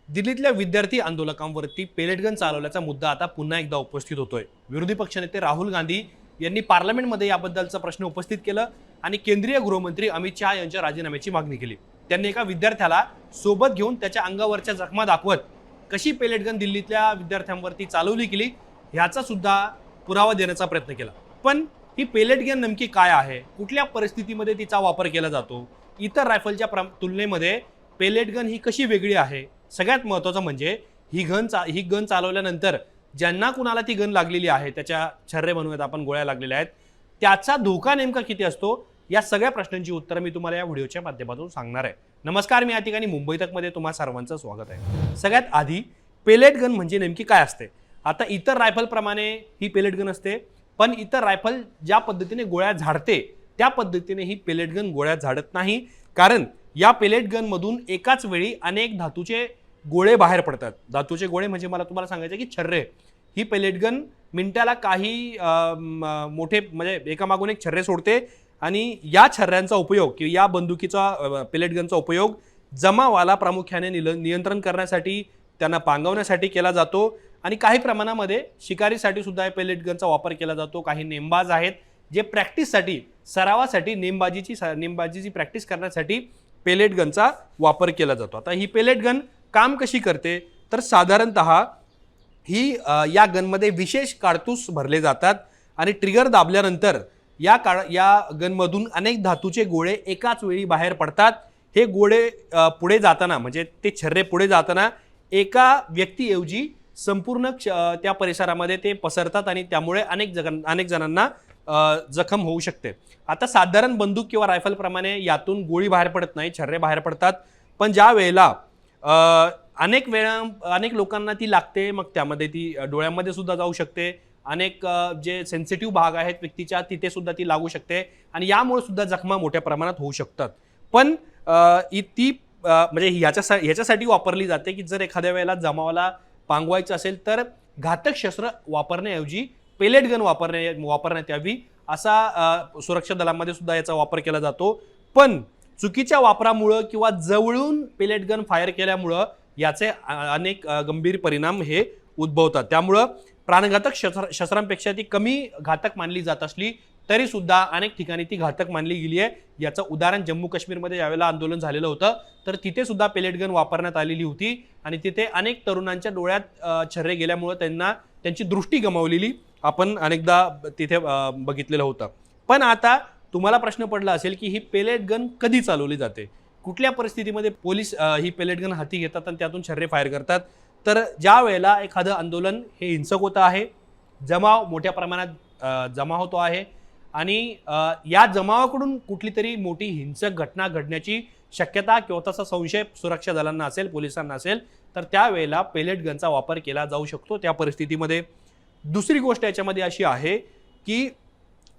दिल्लीतल्या विद्यार्थी आंदोलकांवरती pellet gun चालवल्याचा मुद्दा आता पुन्हा एकदा उपस्थित होतोय। विरोधी पक्षनेते राहुल गांधी यांनी पार्लमेंटमध्ये याबद्दलचा प्रश्न उपस्थित केला आणि केंद्रीय गृहमंत्री अमित शहा यांच्या राजीनाम्याची मागणी केली। त्यांनी एका विद्यार्थ्याला सोबत घेऊन त्याच्या अंगावरच्या जखमा दाखवत कशी पेलेट गन दिल्लीतल्या विद्यार्थ्यांवरती चालवली गेली याचा सुद्धा पुरावा देण्याचा प्रयत्न केला। पण ही पेलेट गन नेमकी काय आहे, कुठल्या परिस्थितीमध्ये तिचा वापर केला जातो, इतर रायफलच्या तुलनेमध्ये पेलेट गन ही कशी वेगळी आहे, सगळ्यात महत्त्वाचं म्हणजे ही गन चालवल्यानंतर ज्यांना कुणाला ती गन लागलेली आहे, त्याच्या छर्रे बनवत आपण गोळ्या लागलेल्या आहेत, त्याचा धोका नेमका किती असतो, या सगळ्या प्रश्नांची उत्तरं मी तुम्हाला या व्हिडिओच्या माध्यमातून सांगणार आहे। नमस्कार, मी या ठिकाणी मुंबई तकमध्ये तुम्हा सर्वांचं स्वागत आहे। सगळ्यात आधी पेलेट गन म्हणजे नेमकी काय असते। आता इतर रायफल प्रमाणे ही पेलेट गन असते, पण इतर रायफल ज्या पद्धतीने गोळ्या झाडते त्या पद्धतीने ही पेलेट गन गोळ्या झाडत नाही, कारण या पेलेट गन मधून एकाच वेळी अनेक धातूचे गोळे बाहेर पडतात। धातूचे गोळे म्हणजे मला तुम्हाला सांगायचं की छर्रे। ही पेलेट गन मिनिटाला काही मोठे म्हणजे एकामागून एक छर्रे सोडते आणि या छर्ऱ्यांचा उपयोग किंवा या बंदुकीचा पेलेट गनचा उपयोग जमावाला प्रामुख्याने नियंत्रण करण्यासाठी, त्यांना पांगवण्यासाठी केला जातो आणि काही प्रमाणामध्ये शिकारीसाठी सुद्धा या पेलेट गनचा वापर केला जातो। काही नेमबाज आहेत जे प्रॅक्टिससाठी, सरावासाठी नेमबाजीची प्रॅक्टिस करण्यासाठी पेलेट गनचा वापर केला जातो। आता ही पेलेट गन काम कशी करते तर साधारणतः ही या गनमध्ये विशेष काडतूस भरले जातात आणि ट्रिगर दाबल्यानंतर या गनमधून अनेक धातूचे गोळे एकाच वेळी बाहेर पडतात। हे गोळे पुढे जाताना म्हणजे ते छर्रे पुढे जाताना एका व्यक्तीऐवजी संपूर्ण त्या परिसरामध्ये ते पसरतात आणि त्यामुळे अनेक जणांना जखम होऊ शकते। आता साधारण बंदूक किंवा रायफल प्रमाणे यातून गोळी बाहेर पडत नाही, छर्रे बाहेर पडतात, पण ज्या वेळेला अनेक लोकांना ती लागते, मग त्यामध्ये ती डोळ्यामध्ये सुद्धा जाऊ शकते, अनेक जे सेन्सिटिव्ह भाग आहेत व्यक्तीच्या तिथे सुद्धा ती लागू शकते आणि यामुळे सुद्धा जखमा मोठ्या प्रमाणात होऊ शकतात। पण ती म्हणजे ह्याच्यासाठी वापरली जाते की जर एखाद्या वेळेला जमावाला पांगवायचं असेल तर घातक शस्त्र वापरण्याऐवजी पेलेट गन वापरण्यात यावी, असा सुरक्षा दलामध्ये सुद्धा याचा वापर केला जातो। पण चुकीच्या वापरामुळे किंवा जवळून पेलेट गन फायर केल्यामुळं याचे अनेक गंभीर परिणाम हे उद्भवतात। त्यामुळं प्राणघातक शस्त्रांपेक्षा ती कमी घातक मानली जात असली तरी सुद्धा अनेक ठिकाणी ती घातक मानली गेली आहे। याचं उदाहरण जम्मू काश्मीरमध्ये यावेळेला आंदोलन झालेलं होतं, तर तिथे सुद्धा पेलेट गन वापरण्यात आलेली होती आणि तिथे अनेक तरुणांच्या डोळ्यात छर्रे गेल्यामुळे त्यांची दृष्टी गमावलेली आपण अनेकदा तिथे बघितलेलं होतं। पण आता तुम्हाला प्रश्न पडला असेल की ही पेलेट गन कधी चालवली जाते, कुठल्या परिस्थितीमध्ये पोलीस ही पेलेट गन हाती घेतात आणि त्यातून छर्रे फायर करतात। तर ज्या वेळेला एखादं आंदोलन हे हिंसक होतं आहे, जमाव मोठ्या प्रमाणात जमा होतो आहे आणि या जमावाकडून कुठली तरी मोठी हिंसक घटना घडण्याची शक्यता किंवा तसा संशय सुरक्षा दलांना असेल, पोलिसांना असेल, तर त्यावेळेला पेलेट गनचा वापर केला जाऊ शकतो त्या परिस्थितीमध्ये। दुसरी गोष्ट याच्यामध्ये अशी आहे की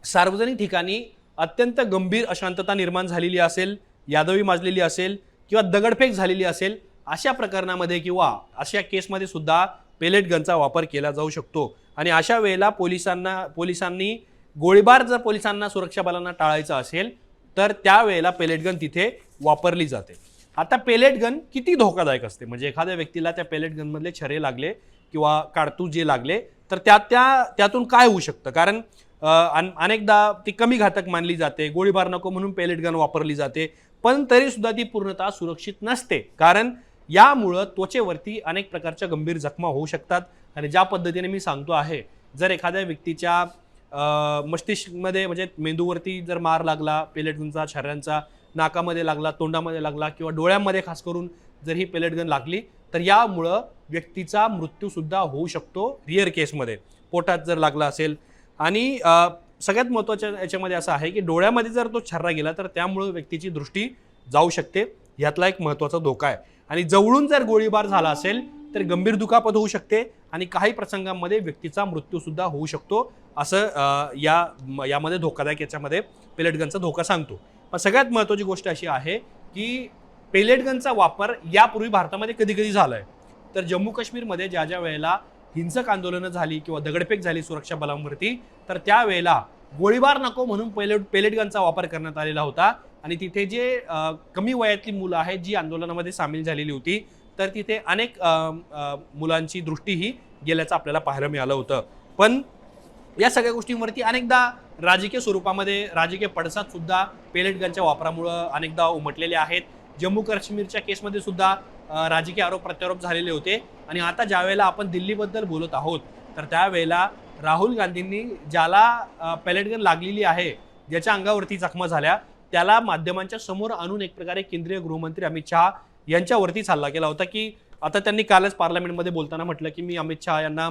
सार्वजनिक ठिकाणी अत्यंत गंभीर अशांतता निर्माण झालेली असेल, यादवी माजलेली असेल किंवा दगडफेक झालेली असेल, अशा प्रकरणामध्ये किंवा अशा केसमध्ये सुद्धा पेलेट गनचा वापर केला जाऊ शकतो आणि अशा वेळेला पोलिसांनी गोळीबार जर पोलिसांना, सुरक्षा बलांना टाळायचा असेल तर त्यावेळेला पेलेट गन तिथे वापरली जाते। आता पेलेट गन किती धोकादायक असते, म्हणजे एखाद्या व्यक्तीला त्या पेलेट गनमधले छर्रे लागले किंवा काडतूस जे लागले तर त्यातून काय होऊ शकतं, कारण अनेकदा ती कमी घातक मानली जाते, गोळीबार नको म्हणून पेलेट गन वापरली जाते, पण तरी सुद्धा ती पूर्णतः सुरक्षित नसते, कारण यामुळं त्वचेवरती अनेक प्रकारच्या गंभीर जखमा होऊ शकतात। आणि ज्या पद्धतीने मी सांगतो आहे, जर एखाद्या व्यक्तीच्या मस्तिष्कमध्ये म्हणजे मेंदूवरती जर मार लागला पेलेट गनचा, छर्यांचा, नाकामध्ये लागला, तोंडामध्ये लागला किंवा डोळ्यामध्ये खास करून जर ही पेलेट गन लागली तर यामुळं व्यक्तीचा मृत्यू सुद्धा होऊ शकतो रिअर केसमध्ये, पोटात जर लागला असेल। आणि सगळ्यात महत्त्वाचं याच्यामध्ये असं आहे की डोळ्यामध्ये जर तो छर्रा गेला तर त्यामुळे व्यक्तीची दृष्टी जाऊ शकते, यातला एक महत्त्वाचा धोका आहे। आणि जवळून जर गोळीबार झाला असेल तर गंभीर दुखापत होऊ शकते आणि काही प्रसंगांमध्ये व्यक्तीचा मृत्यू सुद्धा होऊ शकतो, असं यामध्ये धोकादायक याच्यामध्ये पेलेट गनचा धोका सांगतो। पण सगळ्यात महत्त्वाची गोष्ट अशी आहे की पेलेट गनचा वापर यापूर्वी भारतामध्ये कधी कधी झालाय, तर जम्मू काश्मीरमध्ये ज्या वेळेला हिंसक आंदोलनं झाली किंवा दगडफेक झाली सुरक्षा बलांवरती, तर त्यावेळेला गोळीबार नको म्हणून पेलेट गनचा वापर करण्यात आलेला होता आणि तिथे जे कमी वयातली मुलं आहेत जी आंदोलनामध्ये सामील झालेली होती, तर तिथे अनेक मुलांची दृष्टीही गेल्याचं आपल्याला पाहायला मिळालं होतं. पण या सगळ्या गोष्टींवरती अनेकदा राजकीय स्वरूपामध्ये राजकीय पडसाद सुद्धा पेलेट गनच्या वापरामुळं अनेकदा उमटलेले आहेत. जम्मू काश्मीरच्या केसमध्ये सुद्धा राजकीय आरोप प्रत्यारोप झालेले होते. आणि आता ज्या वेळेला आपण दिल्लीबद्दल बोलत आहोत तर त्यावेळेला राहुल गांधींनी ज्याला पेलेट गन लागलेली आहे, ज्याच्या अंगावरती जखमा झाल्या, त्याला माध्यमांच्या समोर आणून एक प्रकारे केंद्रीय गृहमंत्री अमित शहा यांच्यावरतीच हल्ला केला होता. की आता त्यांनी कालच पार्लमेंटमध्ये बोलताना म्हटलं की मी अमित शहा यांना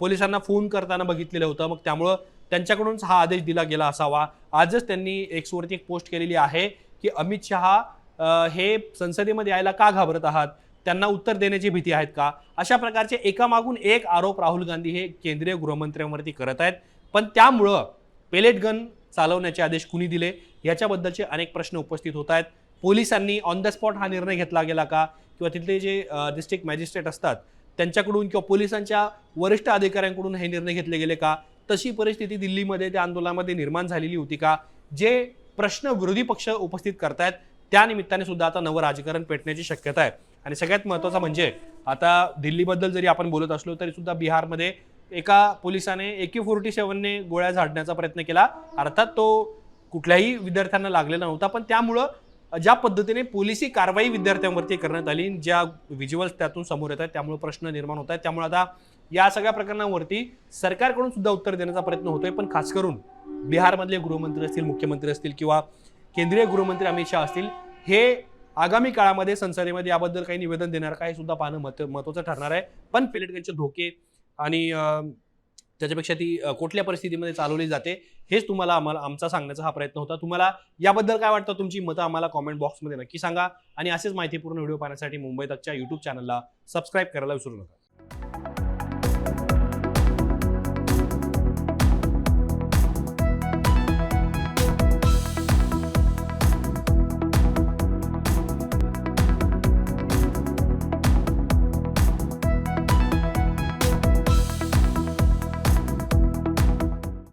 पोलिसांना फोन करताना बघितलेलं होतं, मग त्यामुळं त्यांच्याकडूनच हा आदेश दिला गेला असावा. आजच त्यांनी एक्सवरती एक पोस्ट केलेली आहे की अमित शहा हे संसदेमध्ये यायला का घाबरत आहात, त्यांना उत्तर देण्याची भीती आहेत का, अशा प्रकारचे एकामागून एक आरोप राहुल गांधी हे केंद्रीय गृहमंत्र्यांवरती करत आहेत. पण त्यामुळं पेलेट गन चालवण्याचे आदेश कुणी दिले याच्याबद्दलचे अनेक प्रश्न उपस्थित होत आहेत. पोलिसांनी ऑन द स्पॉट हा निर्णय घेतला गेला का, किंवा तिथले जे डिस्ट्रिक्ट मॅजिस्ट्रेट असतात त्यांच्याकडून किंवा पोलिसांच्या वरिष्ठ अधिकाऱ्यांकडून हे निर्णय घेतले गेले का, तशी परिस्थिती दिल्लीमध्ये त्या आंदोलनामध्ये निर्माण झालेली होती का, जे प्रश्न विरोधी पक्ष उपस्थित करतायत त्या निमित्ताने सुद्धा आता नवं राजकारण पेटण्याची शक्यता आहे. आणि सगळ्यात महत्त्वाचं म्हणजे आता दिल्लीबद्दल जरी आपण बोलत असलो तरी सुद्धा बिहारमध्ये एका पोलिसाने AK-47ने गोळ्या झाडण्याचा प्रयत्न केला. अर्थात तो कुठल्याही विद्यार्थ्यांना लागलेला नव्हता, पण त्यामुळं ज्या पद्धतीने पोलिसी कारवाई विद्यार्थ्यांवरती करण्यात आली, ज्या व्हिज्युअल्स त्यातून समोर येत आहेत, त्यामुळे प्रश्न निर्माण होत आहेत. त्यामुळे आता या सगळ्या प्रकरणांवरती सरकारकडून सुद्धा उत्तर देण्याचा प्रयत्न होतोय. पण खास करून बिहारमधले गृहमंत्री असतील, मुख्यमंत्री असतील किंवा केंद्रीय गृहमंत्री अमित शहा असतील, हे आगामी काळामध्ये संसदेमध्ये याबद्दल काही निवेदन देणार का हे सुद्धा पाहणं महत्त्वाचं ठरणार आहे. पण पेलेट गनचे धोके आणि त्याच्यापेक्षा ती कुठल्या परिस्थितीमध्ये चालवली जाते हेच तुम्हाला आमचा सांगण्याचा हा प्रयत्न होता. तुम्हाला याबद्दल काय वाटतं, तुमची मतं आम्हाला कॉमेंट बॉक्समध्ये नक्की सांगा. आणि असेच माहितीपूर्ण व्हिडिओ पाहण्यासाठी मुंबई तकच्या YouTube चॅनलला सबस्क्राईब करायला विसरू नका.